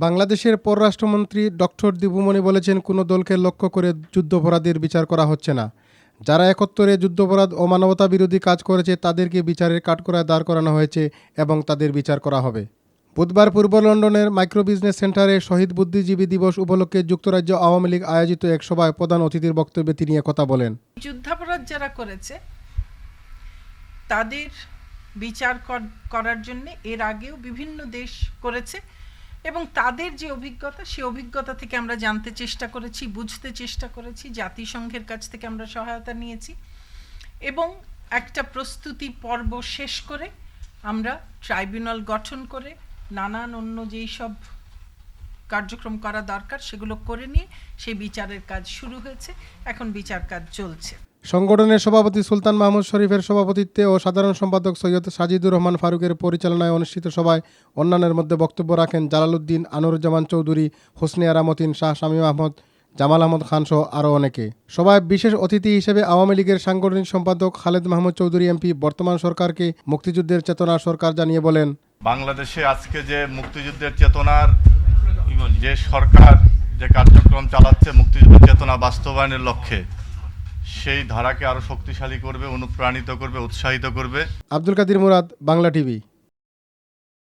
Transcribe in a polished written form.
বাংলাদেশের পররাষ্ট্রমন্ত্রী ডক্টর দীপুমণি বলেছেন, কোনো দলকে লক্ষ্য করে যুদ্ধাপরাধীর বিচার করা হচ্ছে না। যারা ৭১-এ যুদ্ধাপরাধ ও মানবতা বিরোধী কাজ করেছে তাদেরকে বিচারের কাঠগড়ায় দাঁড় করানো হয়েছে এবং তাদের বিচার করা হবে। বুধবার পূর্ব লন্ডনের মাইক্রো বিজনেস সেন্টারে শহীদ বুদ্ধিজীবী দিবস উপলক্ষে যুক্তরাজ্য আওয়ামী লীগ আয়োজিত এক সভায় প্রধান অতিথির বক্তব্যে তিনি একথা বলেন। যুদ্ধাপরাধ যারা করেছে তাদের বিচার করার জন্য এর আগেও বিভিন্ন দেশ করেছে এবং তাদের যে অভিজ্ঞতা সেই অভিজ্ঞতা থেকে আমরা জানতে চেষ্টা করেছি, বুঝতে চেষ্টা করেছি, জাতিসংঘের কাছ থেকে আমরা সহায়তা নিয়েছি এবং একটা প্রস্তুতি পর্ব শেষ করে আমরা ট্রাইব্যুনাল গঠন করে নানান অন্য যেই সব কার্যক্রম করা দরকার সেগুলো করে নিয়ে সেই বিচারের কাজ শুরু হয়েছে। এখন বিচার কাজ চলছে। সংগঠনের সভাপতি সুলতান মাহমুদ শরীফের সভাপতিত্বে ও সাধারণ সম্পাদক সৈয়দ সাজিদুর রহমান ফারুকের পরিচালনায় অনুষ্ঠিত সভায় অন্যান্যের মধ্যে বক্তব্য রাখেন জালালউদ্দিন, আনুরুজ্জামান চৌধুরী, হোসনে আরা মতিন, শাহ শামীম আহমদ, জামাল আহমদ খান সহ আরও অনেকে। সভায় বিশেষ অতিথি হিসেবে আওয়ামী লীগের সাংগঠনিক সম্পাদক খালেদ মাহমুদ চৌধুরী এমপি বর্তমান সরকারকে মুক্তিযুদ্ধের চেতনার সরকার জানিয়ে বলেন, বাংলাদেশে আজকে যে মুক্তিযুদ্ধের চেতনার যে সরকার যে কার্যক্রম চালাচ্ছে মুক্তিযুদ্ধের চেতনা বাস্তবায়নের লক্ষ্যে, সেই ধারাকে আরো শক্তিশালী করবে, অনুপ্রাণিত করবে, উৎসাহিত করবে। আব্দুল কাদির মুরাদ, বাংলা টিভি।